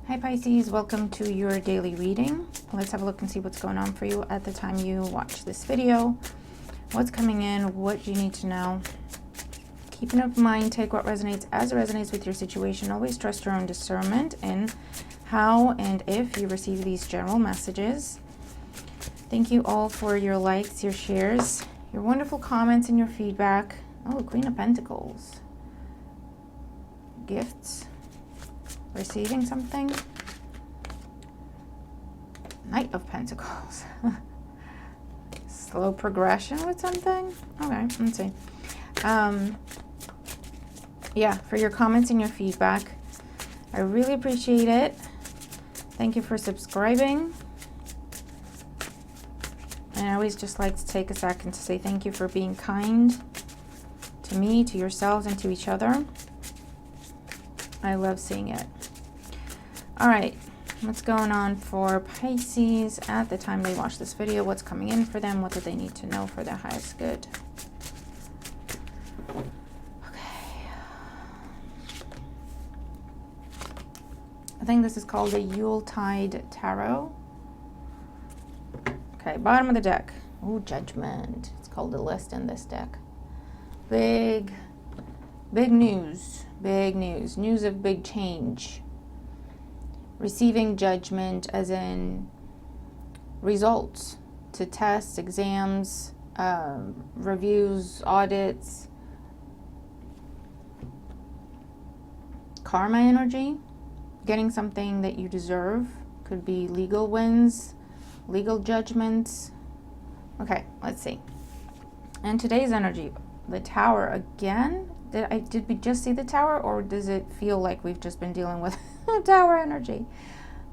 Hi Pisces, welcome to your daily reading. Let's have a look and see what's going on for you at the time you watch this video. What's coming in, what you need to know. Keep an open mind, take what resonates as it resonates with your situation. Always trust your own discernment in how and if you receive these general messages. Thank you all for your likes, your shares, your wonderful comments and your feedback. Oh, Queen of Pentacles. Gifts. Receiving something. Knight of Pentacles. Slow progression with something. Okay, let's see. Yeah, for your comments and your feedback, I really appreciate it. Thank you for subscribing. And I always just like to take a second to say thank you for being kind to me, to yourselves, and to each other. I love seeing it. All right, what's going on for Pisces at the time they watch this video? What's coming in for them? What do they need to know for their highest good? Okay. I think this is called the Yuletide Tarot. Okay, bottom of the deck. Oh, Judgment. It's called the list in this deck. Big news. Big news. News of big change. Receiving judgment as in results to tests, exams, reviews, audits. Karma energy. Getting something that you deserve. Could be legal wins, legal judgments. Okay, let's see. And today's energy, the Tower again. Did we just see the Tower, or does it feel like we've just been dealing with Tower energy?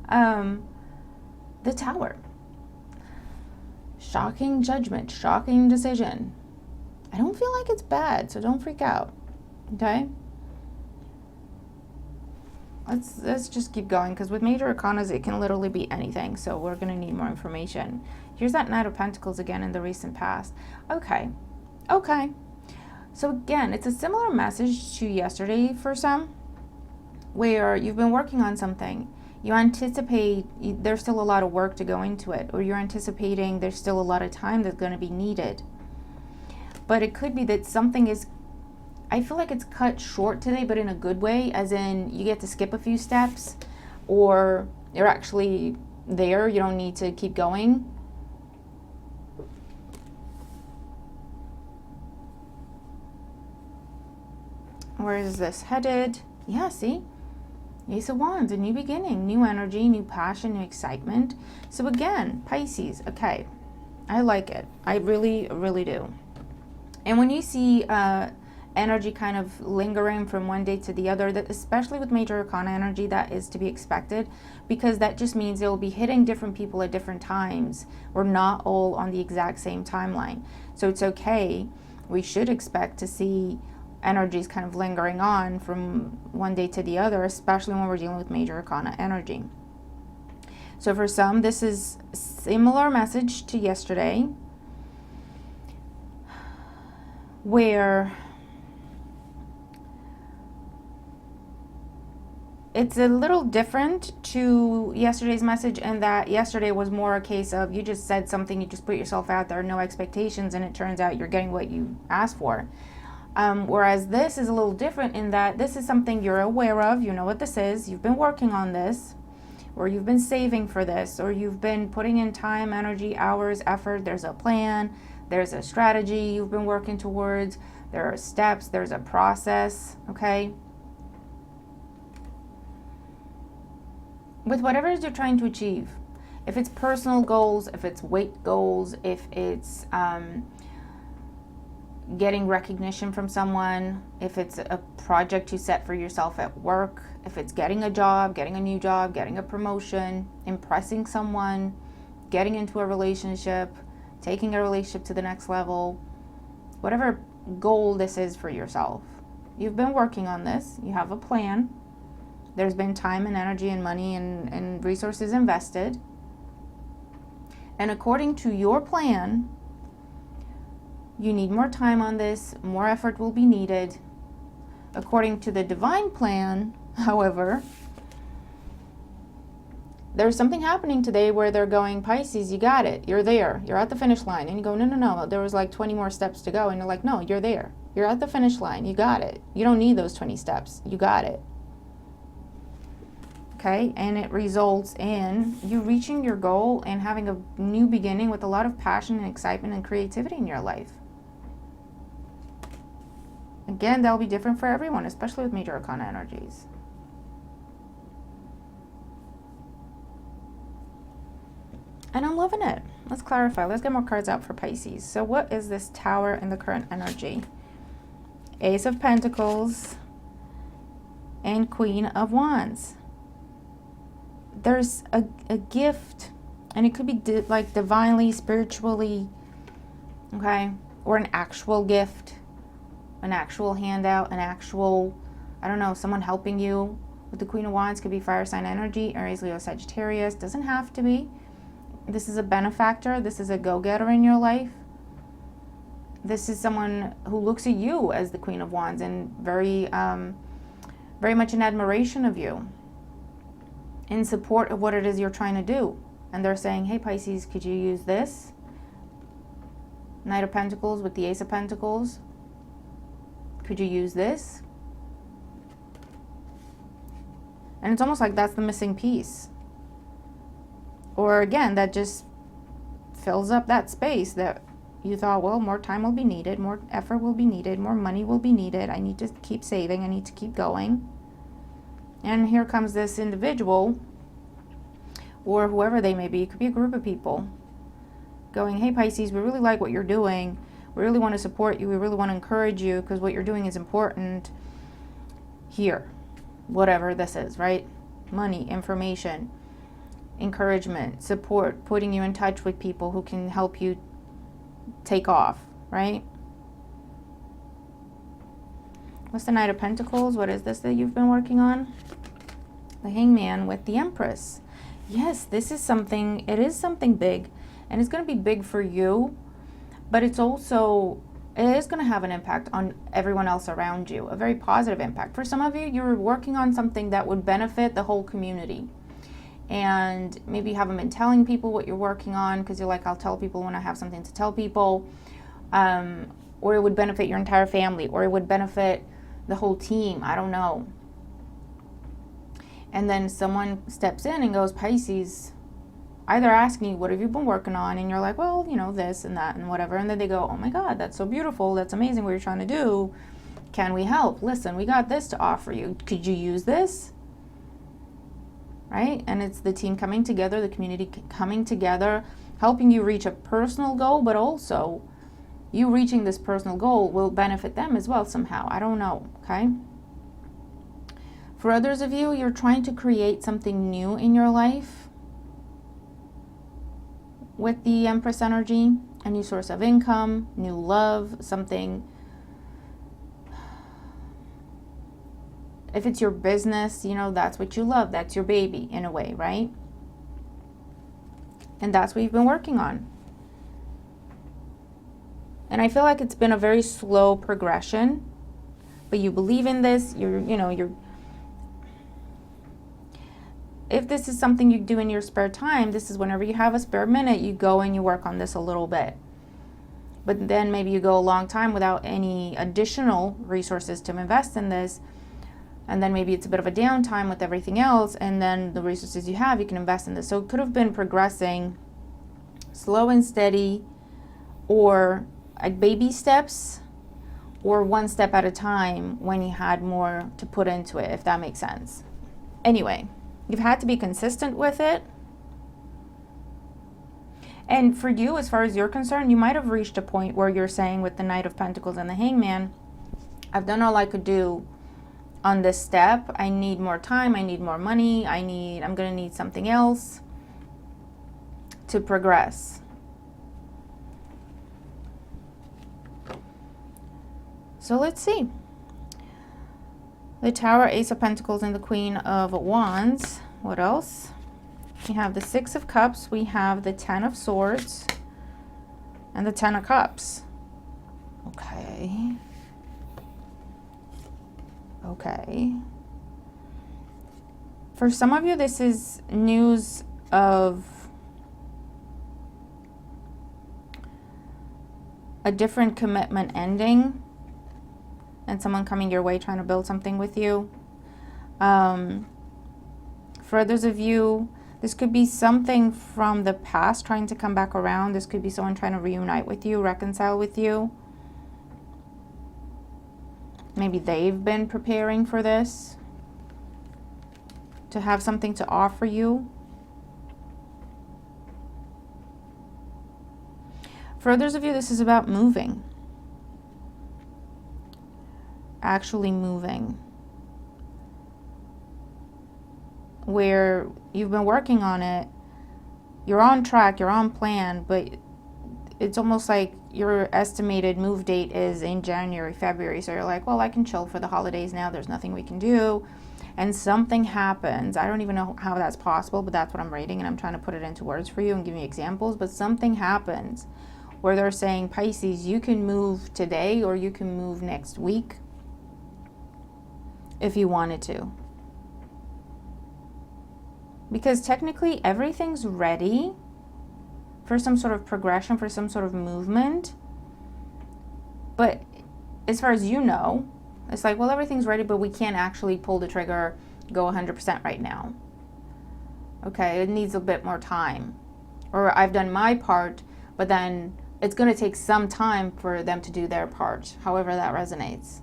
The Tower. Shocking judgment, shocking decision. I don't feel like it's bad, so don't freak out. Okay? Let's just keep going, because with major arcanas it can literally be anything, so we're going to need more information. Here's that Knight of Pentacles again in the recent past. Okay. So again, it's a similar message to yesterday for some, where you've been working on something. You anticipate there's still a lot of work to go into it, or you're anticipating there's still a lot of time that's going to be needed. But it could be that something is, I feel like it's cut short today, but in a good way, as in you get to skip a few steps, or you're actually there, you don't need to keep going. Where is this headed? Yeah, see? Ace of Wands, a new beginning, new energy, new passion, new excitement. So again, Pisces, okay, I like it. I really, really do. And when you see energy kind of lingering from one day to the other, that especially with major arcana energy, that is to be expected, because that just means it will be hitting different people at different times. We're not all on the exact same timeline. So it's okay. We should expect to see energies kind of lingering on from one day to the other, especially when we're dealing with major arcana energy. So for some, this is a similar message to yesterday, where it's a little different to yesterday's message, in that yesterday was more a case of you just said something, you just put yourself out there, no expectations, and it turns out you're getting what you asked for. Whereas this is a little different in that this is something you're aware of, you know what this is, you've been working on this, or you've been saving for this, or you've been putting in time, energy, hours, effort. There's a plan, there's a strategy you've been working towards, there are steps, there's a process, okay? With whatever it is you're trying to achieve, if it's personal goals, if it's weight goals, if it's getting recognition from someone, if it's a project you set for yourself at work, if it's getting a job, getting a new job, getting a promotion, impressing someone, getting into a relationship, taking a relationship to the next level, whatever goal this is for yourself, you've been working on this, you have a plan, there's been time and energy and money and resources invested, and according to your plan, you need more time on this, more effort will be needed. According to the divine plan, however, there's something happening today where they're going, Pisces, you got it. You're there. You're at the finish line. And you go, no, no, no. There was like 20 more steps to go. And you're like, no, you're there. You're at the finish line. You got it. You don't need those 20 steps. You got it. Okay? And it results in you reaching your goal and having a new beginning with a lot of passion and excitement and creativity in your life. Again, that'll be different for everyone, especially with major arcana energies. And I'm loving it. Let's clarify. Let's get more cards out for Pisces. So what is this Tower in the current energy? Ace of Pentacles and Queen of Wands. There's a gift, and it could be like divinely, spiritually, okay? Or an actual gift, an actual handout, an actual, I don't know, someone helping you. With the Queen of Wands, could be fire sign energy, Aries, Leo, Sagittarius. Doesn't have to be. This is a benefactor. This is a go-getter in your life. This is someone who looks at you as the Queen of Wands and very much in admiration of you, in support of what it is you're trying to do. And they're saying, hey, Pisces, could you use this? Knight of Pentacles with the Ace of Pentacles. Could you use this? And it's almost like that's the missing piece. Or again, that just fills up that space that you thought, well, more time will be needed, more effort will be needed, more money will be needed. I need to keep saving. I need to keep going. And here comes this individual, or whoever they may be. It could be a group of people going, hey, Pisces, we really like what you're doing. We really want to support you. We really want to encourage you because what you're doing is important. Here, whatever this is, right? Money, information, encouragement, support, putting you in touch with people who can help you take off, right? What's the Knight of Pentacles? What is this that you've been working on? The Hangman with the Empress. Yes, this is something, it is something big, and it's going to be big for you, but it's also, it is going to have an impact on everyone else around you, a very positive impact. For some of you, you're working on something that would benefit the whole community. And maybe you haven't been telling people what you're working on because you're like, I'll tell people when I have something to tell people. Or it would benefit your entire family, or it would benefit the whole team. I don't know. And then someone steps in and goes, Pisces, either asking you, what have you been working on? And you're like, well, you know, this and that and whatever. And then they go, oh my God, that's so beautiful. That's amazing what you're trying to do. Can we help? Listen, we got this to offer you. Could you use this? Right? And it's the team coming together, the community coming together, helping you reach a personal goal, but also you reaching this personal goal will benefit them as well somehow. I don't know, okay? For others of you, you're trying to create something new in your life with the Empress energy, a new source of income, new love, something. If it's your business, you know, that's what you love. That's your baby in a way, right? And that's what you've been working on. And I feel like it's been a very slow progression, but you believe in this. If this is something you do in your spare time, this is whenever you have a spare minute, you go and you work on this a little bit. But then maybe you go a long time without any additional resources to invest in this. And then maybe it's a bit of a downtime with everything else, and then the resources you have, you can invest in this. So it could have been progressing slow and steady, or at baby steps, or one step at a time when you had more to put into it, if that makes sense. Anyway, you've had to be consistent with it. And for you, as far as you're concerned, you might have reached a point where you're saying with the Knight of Pentacles and the Hangman, I've done all I could do on this step. I need more time, I need more money, I'm gonna need something else to progress. So let's see. The Tower, Ace of Pentacles, and the Queen of Wands. What else? We have the Six of Cups, we have the Ten of Swords, and the Ten of Cups. Okay. For some of you, this is news of a different commitment ending and someone coming your way trying to build something with you. For others of you, this could be something from the past trying to come back around. This could be someone trying to reunite with you, reconcile with you. Maybe they've been preparing for this, to have something to offer you. For others of you, this is about moving. Actually moving. Where you've been working on it, you're on track, you're on plan, but it's almost like your estimated move date is in January, February. So you're like, well, I can chill for the holidays now. There's nothing we can do. And something happens. I don't even know how that's possible, but that's what I'm reading, and I'm trying to put it into words for you and give you examples. But something happens where they're saying, Pisces, you can move today or you can move next week if you wanted to. Because technically everything's ready for some sort of progression, for some sort of movement. But as far as you know, it's like, well, everything's ready, but we can't actually pull the trigger, go 100% right now. Okay, it needs a bit more time. Or I've done my part, but then it's going to take some time for them to do their part, however that resonates.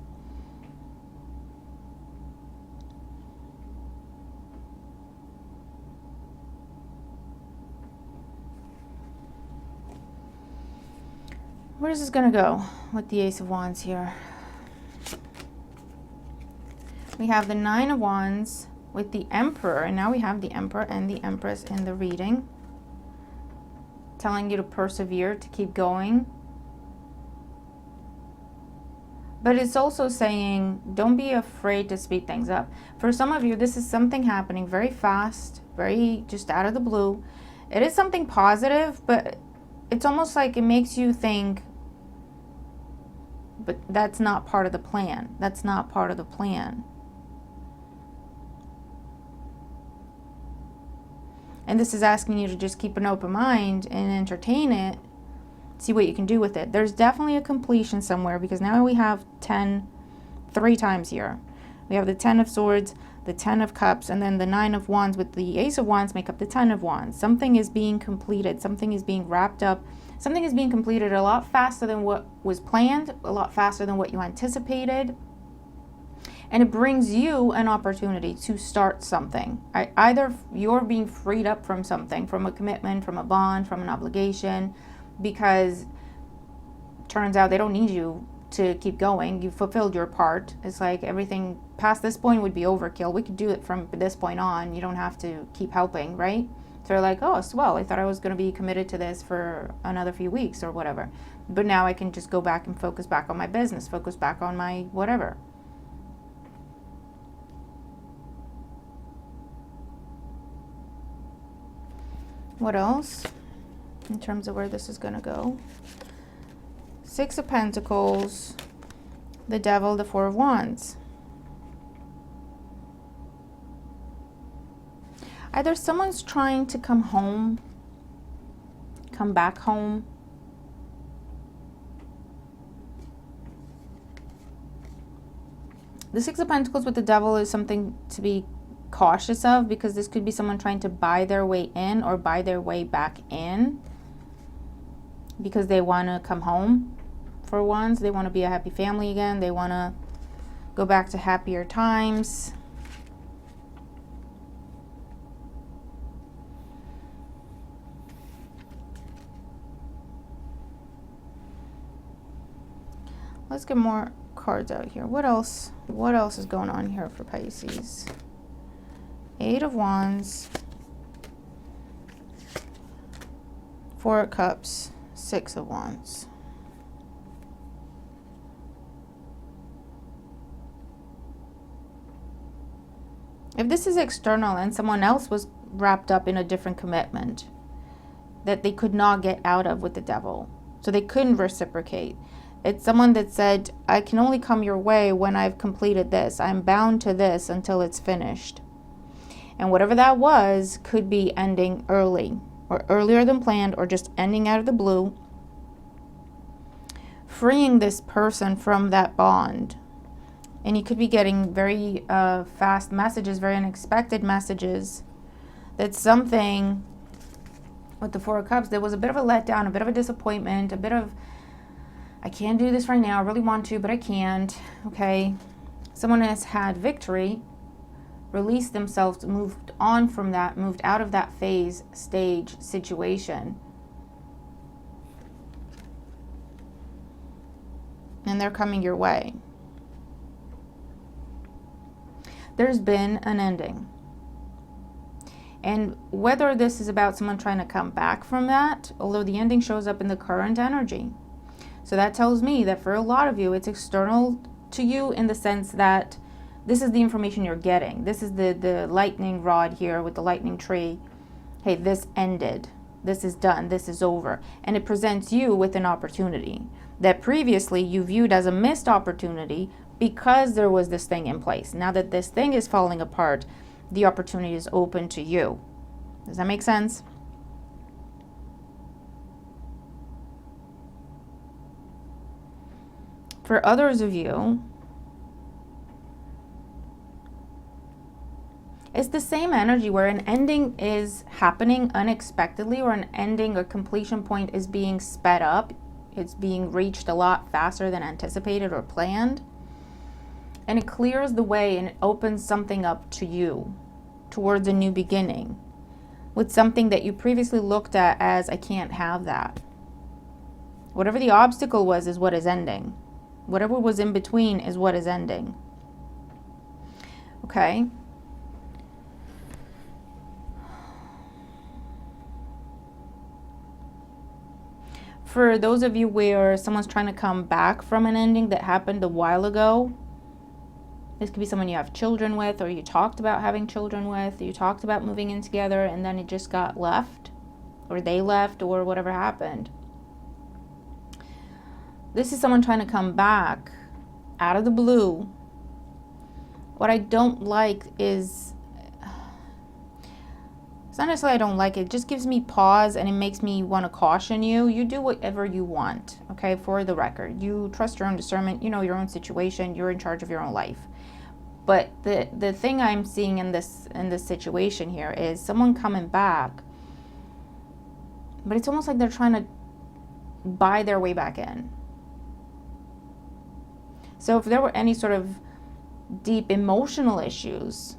Where is this going to go with the Ace of Wands here? We have the Nine of Wands with the Emperor, and now we have the Emperor and the Empress in the reading, telling you to persevere, to keep going. But it's also saying, don't be afraid to speed things up. For some of you, this is something happening very fast, very just out of the blue. It is something positive, but it's almost like it makes you think, but that's not part of the plan. That's not part of the plan. And this is asking you to just keep an open mind and entertain it, see what you can do with it. There's definitely a completion somewhere, because now we have 10 3 times here. We have the 10 of Swords, the 10 of Cups, and then the 9 of Wands with the Ace of Wands make up the 10 of Wands. Something is being completed. Something is being wrapped up. Something is being completed a lot faster than what was planned, a lot faster than what you anticipated. And it brings you an opportunity to start something. Either you're being freed up from something, from a commitment, from a bond, from an obligation, because turns out they don't need you to keep going. You fulfilled your part. It's like everything past this point would be overkill. We could do it from this point on. You don't have to keep helping, right? So they're like, oh, well, I thought I was going to be committed to this for another few weeks or whatever. But now I can just go back and focus back on my business, focus back on my whatever. What else in terms of where this is going to go? 6 of Pentacles, the Devil, the 4 of Wands. Either someone's trying to come home, come back home. The 6 of Pentacles with the Devil is something to be cautious of, because this could be someone trying to buy their way in or buy their way back in because they want to come home. For Wands, they want to be a happy family again. They want to go back to happier times. Let's get more cards out here. What else is going on here for Pisces? 8 of Wands, 4 of Cups, 6 of Wands. If this is external and someone else was wrapped up in a different commitment that they could not get out of with the Devil, so they couldn't reciprocate. It's someone that said, I can only come your way when I've completed this. I'm bound to this until it's finished. And whatever that was could be ending early or earlier than planned, or just ending out of the blue, freeing this person from that bond. And you could be getting very fast messages, very unexpected messages, that something with the Four of Cups, there was a bit of a letdown, a bit of a disappointment, a bit of, I can't do this right now, I really want to, but I can't, okay? Someone has had victory, released themselves, moved on from that, moved out of that phase, stage, situation. And they're coming your way. There's been an ending. And whether this is about someone trying to come back from that, although the ending shows up in the current energy. So that tells me that for a lot of you, it's external to you in the sense that this is the information you're getting. This is the lightning rod here with the lightning tree. Hey, this ended. This is done. This is over. And it presents you with an opportunity that previously you viewed as a missed opportunity because there was this thing in place. Now that this thing is falling apart, the opportunity is open to you. Does that make sense? For others of you, it's the same energy where an ending is happening unexpectedly, or an ending or completion point is being sped up. It's being reached a lot faster than anticipated or planned. And it clears the way and it opens something up to you towards a new beginning with something that you previously looked at as, I can't have that. Whatever the obstacle was is what is ending. Whatever was in between is what is ending. Okay? For those of you where someone's trying to come back from an ending that happened a while ago, this could be someone you have children with, or you talked about having children with, you talked about moving in together, and then it just got left, or they left, or whatever happened. This is someone trying to come back out of the blue. What I don't like is, it's not necessarily I don't like it, it just gives me pause, and it makes me want to caution you. You do whatever you want, okay, for the record. You trust your own discernment, you know your own situation, you're in charge of your own life. But the thing I'm seeing in this situation here is someone coming back, but it's almost like they're trying to buy their way back in. So if there were any sort of deep emotional issues,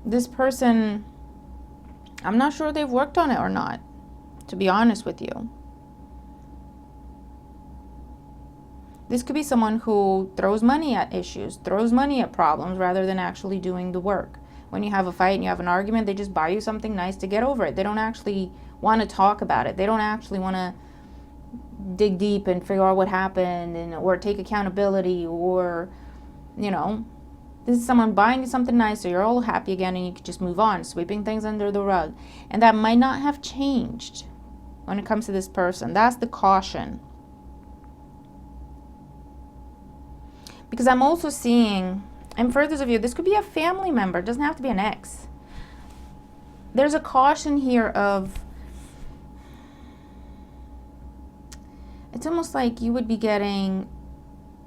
this person, I'm not sure they've worked on it or not, to be honest with you. This could be someone who throws money at issues, throws money at problems rather than actually doing the work. When you have a fight and you have an argument, they just buy you something nice to get over it. They don't actually want to talk about it. They don't actually want to dig deep and figure out what happened, and or take accountability, or, you know, this is someone buying you something nice so you're all happy again and you can just move on, sweeping things under the rug. And that might not have changed when it comes to this person. That's the caution. Because I'm also seeing, and for others of you, this could be a family member. It doesn't have to be an ex. There's a caution here of, it's almost like you would be getting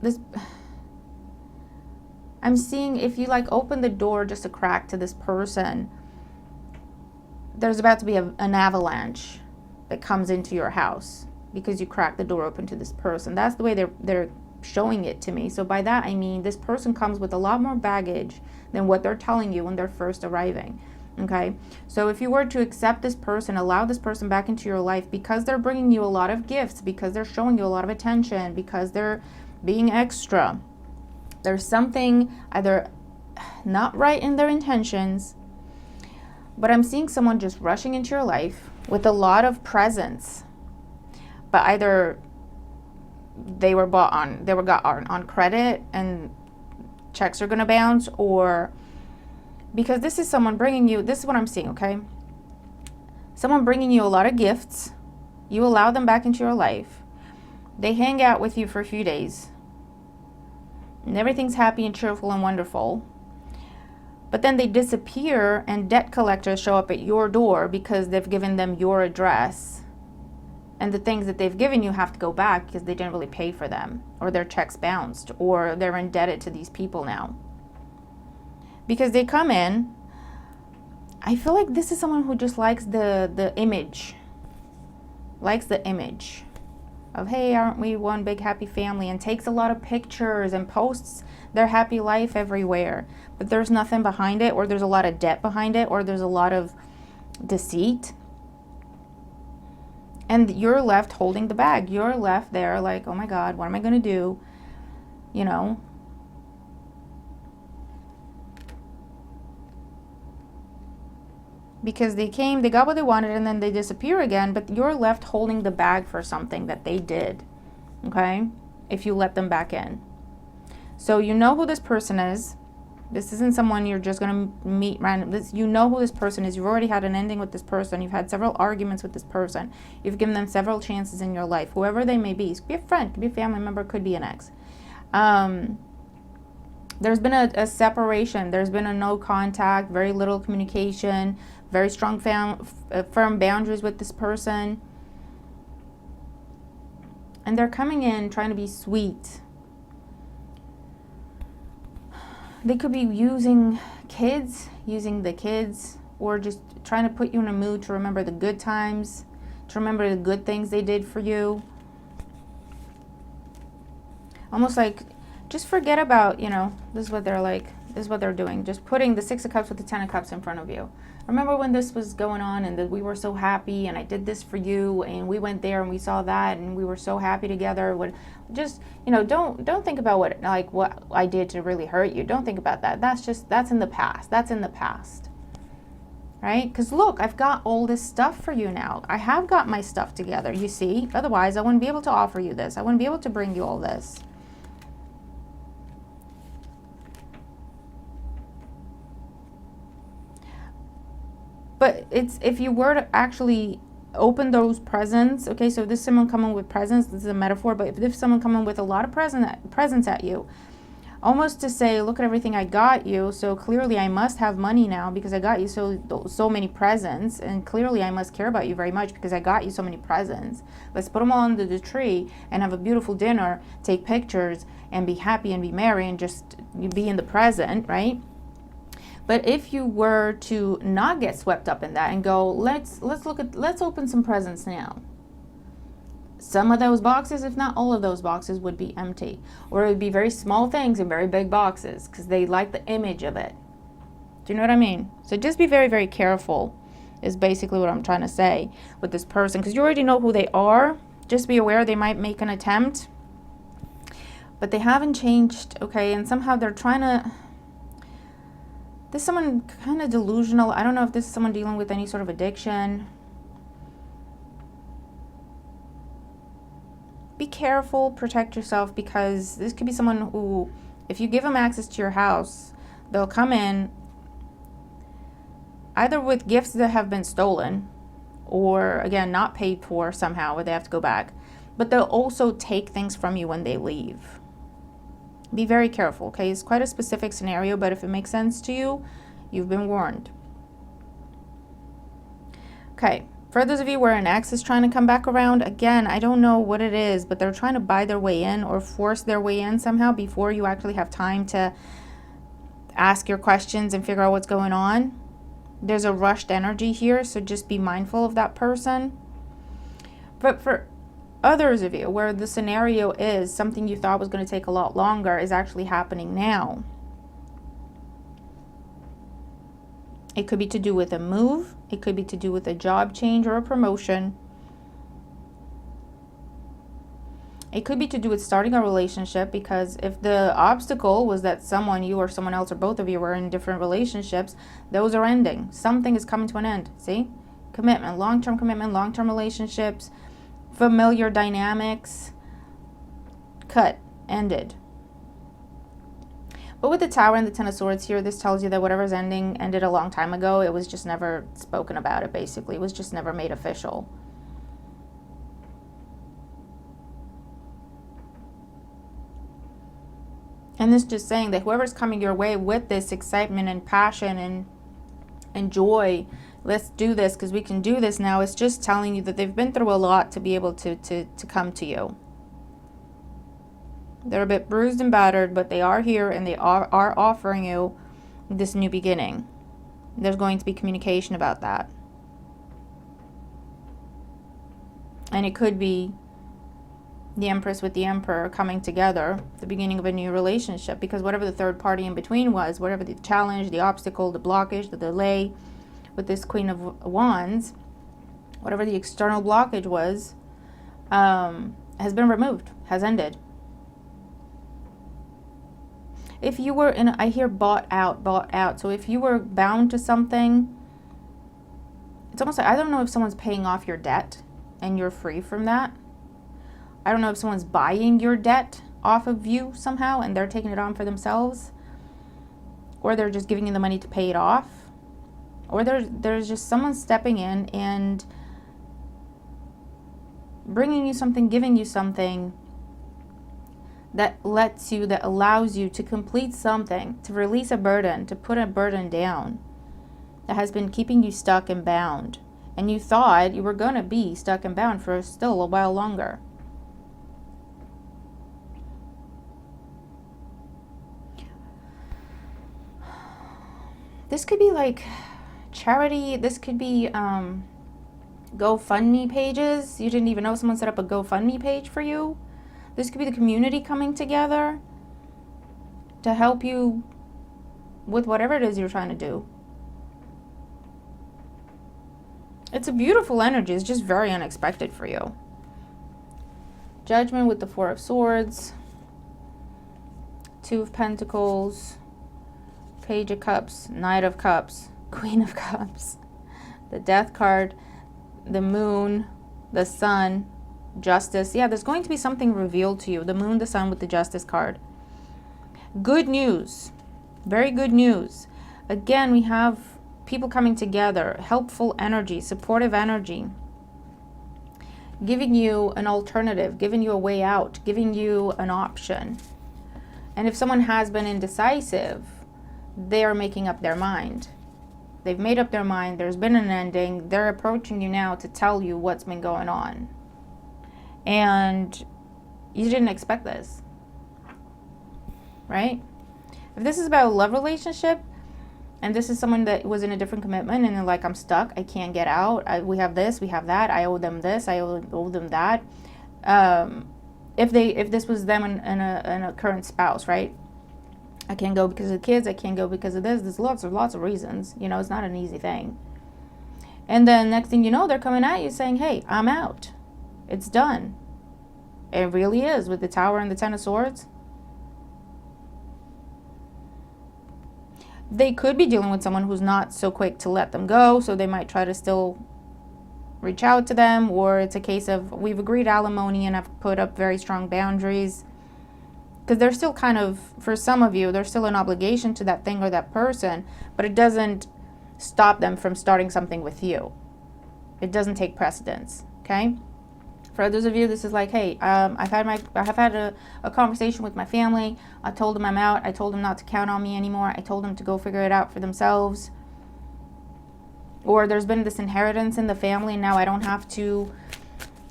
this. I'm seeing if you like open the door just a crack to this person, there's about to be an avalanche that comes into your house because you cracked the door open to this person. That's the way they're showing it to me. So by that I mean this person comes with a lot more baggage than what they're telling you when they're first arriving. Okay, so if you were to accept this person, allow this person back into your life because they're bringing you a lot of gifts, because they're showing you a lot of attention, because they're being extra, there's something either not right in their intentions, but I'm seeing someone just rushing into your life with a lot of presents, but either they got on credit and checks are going to bounce, or because this is someone bringing you, this is what I'm seeing, okay? Someone bringing you a lot of gifts. You allow them back into your life. They hang out with you for a few days. And everything's happy and cheerful and wonderful. But then they disappear and debt collectors show up at your door because they've given them your address. And the things that they've given you have to go back because they didn't really pay for them, or their checks bounced, or they're indebted to these people now. Because they come in, I feel like this is someone who just likes the image. Likes the image of, hey, aren't we one big happy family? And takes a lot of pictures and posts their happy life everywhere. But there's nothing behind it, or there's a lot of debt behind it, or there's a lot of deceit. And you're left holding the bag. You're left there like, oh my God, what am I going to do? You know? Because they came, they got what they wanted, and then they disappear again, but you're left holding the bag for something that they did, okay? If you let them back in. So you know who this person is. This isn't someone you're just going to meet random. You know who this person is. You've already had an ending with this person. You've had several arguments with this person. You've given them several chances in your life, whoever they may be. It could be a friend, could be a family member, could be an ex. There's been a separation. There's been a no contact, very little communication, very strong firm boundaries with this person. And they're coming in trying to be sweet. They could be using the kids, or just trying to put you in a mood to remember the good times, to remember the good things they did for you. Almost like, just forget about, this is what they're like, this is what they're doing. Just putting the 6 of Cups with the 10 of Cups in front of you. Remember when this was going on and that we were so happy and I did this for you and we went there and we saw that and we were so happy together. Just, don't think about what I did to really hurt you. Don't think about that. That's in the past. That's in the past. Right? Because look, I've got all this stuff for you now. I have got my stuff together, you see. Otherwise, I wouldn't be able to offer you this. I wouldn't be able to bring you all this. But if you were to actually open those presents, okay, so this is someone coming with presents, this is a metaphor, but if there's someone coming with a lot of presents at you, almost to say, look at everything I got you, so clearly I must have money now because I got you so many presents, and clearly I must care about you very much because I got you so many presents. Let's put them all under the tree and have a beautiful dinner, take pictures, and be happy and be merry and just be in the present, right? But if you were to not get swept up in that and go, let's open some presents now. Some of those boxes, if not all of those boxes, would be empty. Or it would be very small things in very big boxes because they like the image of it. Do you know what I mean? So just be very, very careful is basically what I'm trying to say with this person, because you already know who they are. Just be aware they might make an attempt. But they haven't changed, okay? And somehow they're trying to... This is someone kind of delusional. I don't know if this is someone dealing with any sort of addiction. Be careful, protect yourself, because this could be someone who, if you give them access to your house, they'll come in either with gifts that have been stolen or, again, not paid for somehow, where they have to go back. But they'll also take things from you when they leave. Be very careful, okay? It's quite a specific scenario, but if it makes sense to you, you've been warned. Okay, for those of you where an ex is trying to come back around, again, I don't know what it is, but they're trying to buy their way in or force their way in somehow before you actually have time to ask your questions and figure out what's going on. There's a rushed energy here, so just be mindful of that person. But for others of you where the scenario is something you thought was going to take a lot longer is actually happening now. It could be to do with a move. It could be to do with a job change or a promotion. It could be to do with starting a relationship, because if the obstacle was that someone, you or someone else or both of you, were in different relationships, those are ending. Something is coming to an end. See? Commitment, long-term relationships, familiar dynamics, cut, ended. But with the Tower and the Ten of Swords here, this tells you that whatever's ending ended a long time ago. It was just never spoken about it, basically. It was just never made official. And this is just saying that whoever's coming your way with this excitement and passion and joy, let's do this because we can do this now, it's just telling you that they've been through a lot to be able to come to you. They're a bit bruised and battered, but they are here and they are offering you this new beginning. There's going to be communication about that. And it could be the Empress with the Emperor coming together, the beginning of a new relationship, because whatever the third party in between was, whatever the challenge, the obstacle, the blockage, the delay with this Queen of Wands, whatever the external blockage was, has been removed, has ended. If you were in, I hear bought out. So if you were bound to something, it's almost like, I don't know if someone's paying off your debt and you're free from that. I don't know if someone's buying your debt off of you somehow and they're taking it on for themselves. Or they're just giving you the money to pay it off. Or there's just someone stepping in and bringing you something, giving you something that lets you, that allows you to complete something, to release a burden, to put a burden down that has been keeping you stuck and bound. And you thought you were going to be stuck and bound for still a while longer. This could be like charity. This could be GoFundMe pages. You didn't even know someone set up a GoFundMe page for you. This could be the community coming together to help you with whatever it is you're trying to do. It's a beautiful energy. It's just very unexpected for you. Judgment with the Four of Swords, Two of Pentacles, Page of Cups, Knight of Cups, Queen of Cups, the Death card, the Moon, the Sun, Justice. Yeah, there's going to be something revealed to you. The Moon, the Sun with the Justice card. Good news. Very good news. Again, we have people coming together. Helpful energy, supportive energy. Giving you an alternative, giving you a way out, giving you an option. And if someone has been indecisive, they are making up their mind. They've made up their mind. There's been an ending. They're approaching you now to tell you what's been going on. And you didn't expect this, right? If this is about a love relationship, and this is someone that was in a different commitment, and they're like, I'm stuck, I can't get out, we have this, we have that, I owe them this, I owe them that. If this was them and a current spouse, right? I can't go because of the kids, I can't go because of this. There's lots of reasons. You know, it's not an easy thing. And then next thing you know, they're coming at you saying, hey, I'm out. It's done. It really is, with the Tower and the Ten of Swords. They could be dealing with someone who's not so quick to let them go, so they might try to still reach out to them, or it's a case of, we've agreed alimony and I've put up very strong boundaries. Because there's still kind of, for some of you, there's still an obligation to that thing or that person, but it doesn't stop them from starting something with you. It doesn't take precedence, okay? For others of you, this is like, hey, I've had a conversation with my family. I told them I'm out. I told them not to count on me anymore. I told them to go figure it out for themselves. Or there's been this inheritance in the family, and now I don't have to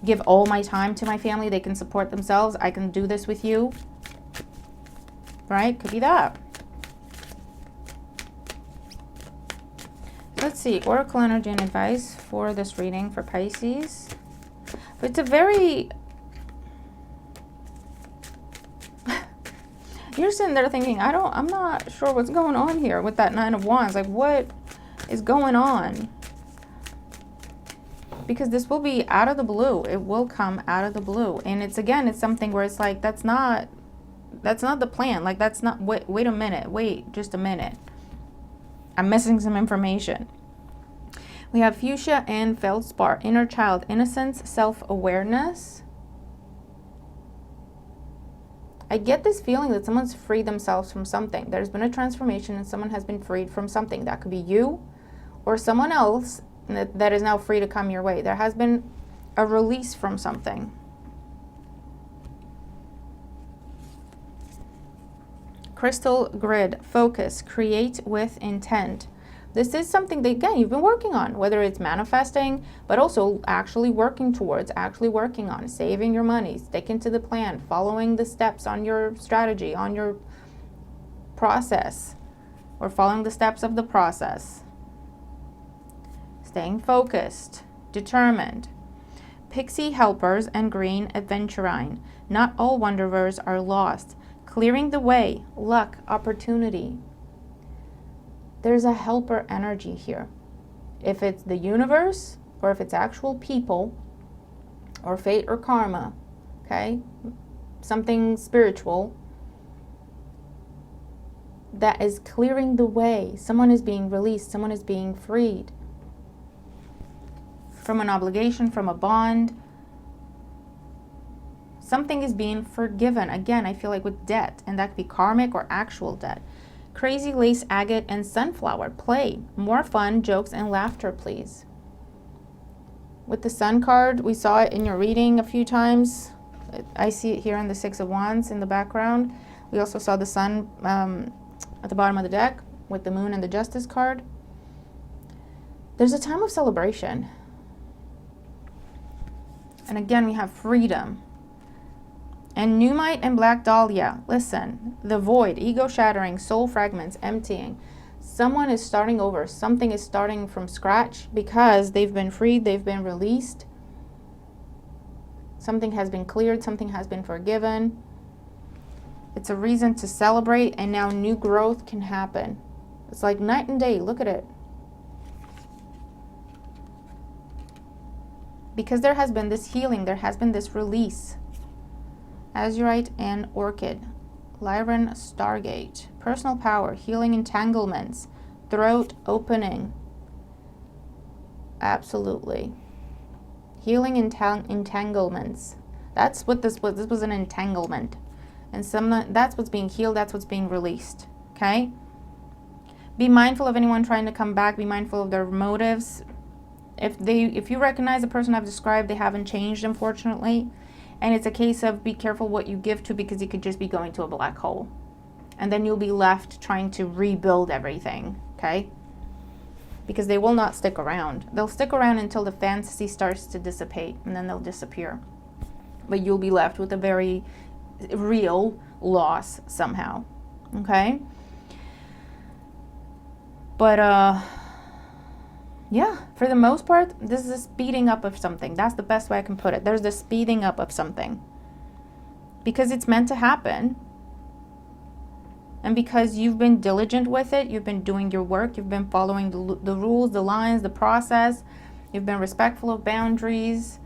give all my time to my family. They can support themselves. I can do this with you. Right? Could be that. Let's see. Oracle energy and advice for this reading for Pisces. But it's a very... You're sitting there thinking, I'm not sure what's going on here with that Nine of Wands. Like, what is going on? Because this will be out of the blue. It will come out of the blue. And it's, again, it's something where it's like, that's not the plan. Like, that's not, wait a minute. Wait just a minute. I'm missing some information. We have fuchsia and feldspar, inner child innocence, self-awareness. I get this feeling that someone's freed themselves from something. There's been a transformation and someone has been freed from something. That could be you or someone else that is now free to come your way. There has been a release from something. crystal grid, focus, create with intent. This is something that, again, you've been working on, whether it's manifesting, but also actually working towards, actually working on, saving your money, sticking to the plan, following the steps on your strategy, on your process, or following the steps of the process. Staying focused, determined. Pixie helpers and green adventurine. Not all wanderers are lost. Clearing the way, luck, opportunity. There's a helper energy here. If it's the universe, or if it's actual people, or fate or karma, okay? Something spiritual that is clearing the way. Someone is being released. Someone is being freed from an obligation, from a bond. Something is being forgiven. Again, I feel like with debt, and that could be karmic or actual debt. Crazy lace, agate, and sunflower. Play. More fun, jokes, and laughter, please. With the sun card, we saw it in your reading a few times. I see it here in the Six of Wands in the background. We also saw the sun at the bottom of the deck with the moon and the Justice card. There's a time of celebration. And again, we have freedom. And Numite and Black Dahlia, listen, the void, ego shattering, soul fragments, emptying. Someone is starting over. Something is starting from scratch because they've been freed, they've been released. Something has been cleared, something has been forgiven. It's a reason to celebrate, and now new growth can happen. It's like night and day, look at it. Because there has been this healing, there has been this release. Azurite and Orchid. Lyran Stargate. Personal power, healing entanglements, throat opening. Absolutely. Healing entanglements. That's what this was. This was an entanglement. And that's what's being healed, that's what's being released. Okay? Be mindful of anyone trying to come back. Be mindful of their motives. If you recognize the person I've described, they haven't changed, unfortunately. And it's a case of be careful what you give to, because you could just be going to a black hole. And then you'll be left trying to rebuild everything, okay? Because they will not stick around. They'll stick around until the fantasy starts to dissipate, and then they'll disappear. But you'll be left with a very real loss somehow, okay? But, yeah, for the most part, this is a speeding up of something. That's the best way I can put it. There's the speeding up of something. Because it's meant to happen. And because you've been diligent with it, you've been doing your work, you've been following the rules, the lines, the process. You've been respectful of boundaries.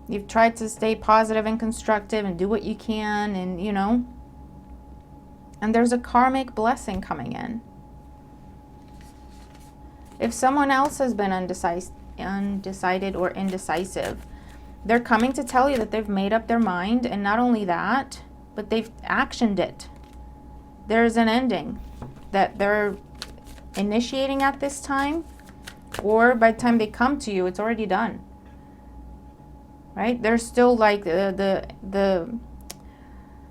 You've tried to stay positive and constructive and do what you can, and, you know. And there's a karmic blessing coming in. If someone else has been undecided or indecisive, they're coming to tell you that they've made up their mind, and not only that, but they've actioned it. There's an ending that they're initiating at this time, or by the time they come to you, it's already done. Right? There's still like the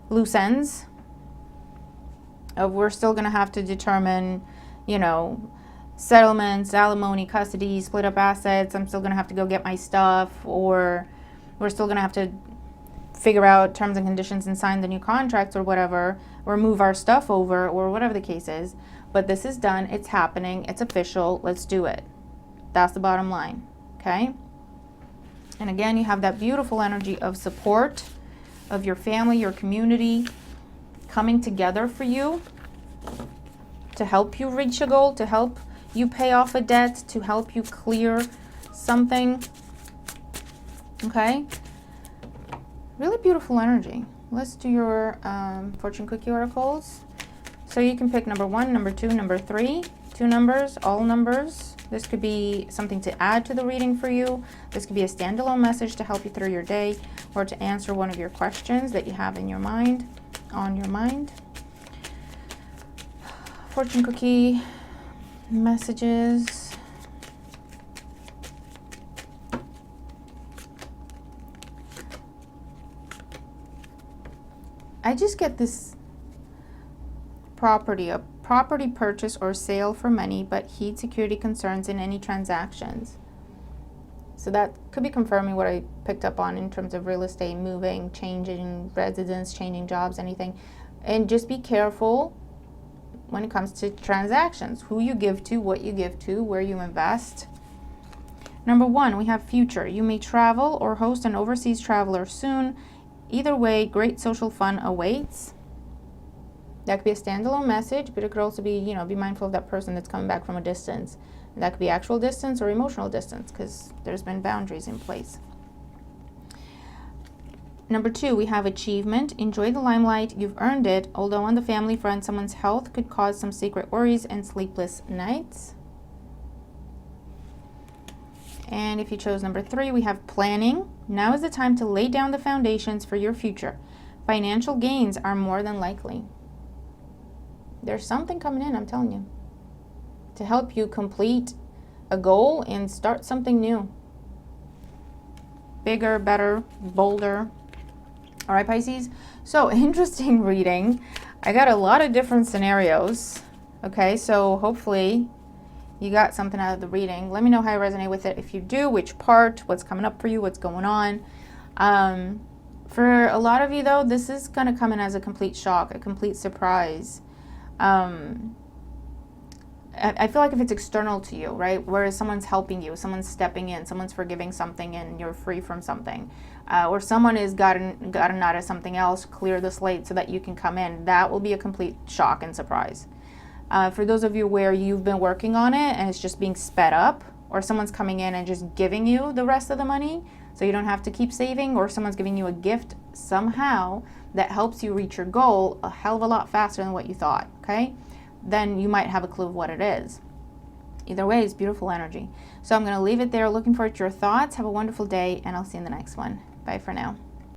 loose ends of we're still going to have to determine, you know, settlements, alimony, custody, split up assets. I'm still going to have to go get my stuff, or we're still going to have to figure out terms and conditions and sign the new contracts or whatever, or move our stuff over, or whatever the case is. But this is done. It's happening. It's official. Let's do it. That's the bottom line. Okay? And again, you have that beautiful energy of support of your family, your community coming together for you to help you reach a goal, to help you pay off a debt, to help you clear something. Okay? Really beautiful energy. Let's do your fortune cookie oracles. So you can pick number 1, number 2, number 3. 2 numbers, all numbers. This could be something to add to the reading for you. This could be a standalone message to help you through your day, or to answer one of your questions that you have in your mind, on your mind. Fortune cookie messages. I just get this property, a property purchase or sale for money, but heed security concerns in any transactions. So that could be confirming what I picked up on in terms of real estate, moving, changing residence, changing jobs, anything. And just be careful when it comes to transactions, who you give to, what you give to, where you invest. Number 1, we have future. You may travel or host an overseas traveler soon. Either way, great social fun awaits. That could be a standalone message, but it could also be, be mindful of that person that's coming back from a distance. And that could be actual distance or emotional distance, because there's been boundaries in place. Number 2, we have achievement. Enjoy the limelight. You've earned it. Although on the family front, someone's health could cause some secret worries and sleepless nights. And if you chose number 3, we have planning. Now is the time to lay down the foundations for your future. Financial gains are more than likely. There's something coming in, I'm telling you, to help you complete a goal and start something new. Bigger, better, bolder. All right, Pisces. So, interesting reading. I got a lot of different scenarios. Okay, so hopefully you got something out of the reading. Let me know how you resonate with it. If you do, which part, what's coming up for you, what's going on. For a lot of you, though, this is going to come in as a complete shock, a complete surprise. I feel like if it's external to you, right, whereas someone's helping you, someone's stepping in, someone's forgiving something and you're free from something, or someone has gotten out of something else, clear the slate so that you can come in, that will be a complete shock and surprise. For those of you where you've been working on it and it's just being sped up, or someone's coming in and just giving you the rest of the money so you don't have to keep saving, or someone's giving you a gift somehow that helps you reach your goal a hell of a lot faster than what you thought, okay? Then you might have a clue of what it is. Either way, it's beautiful energy. So I'm going to leave it there. Looking forward to your thoughts. Have a wonderful day, and I'll see you in the next one. Bye for now.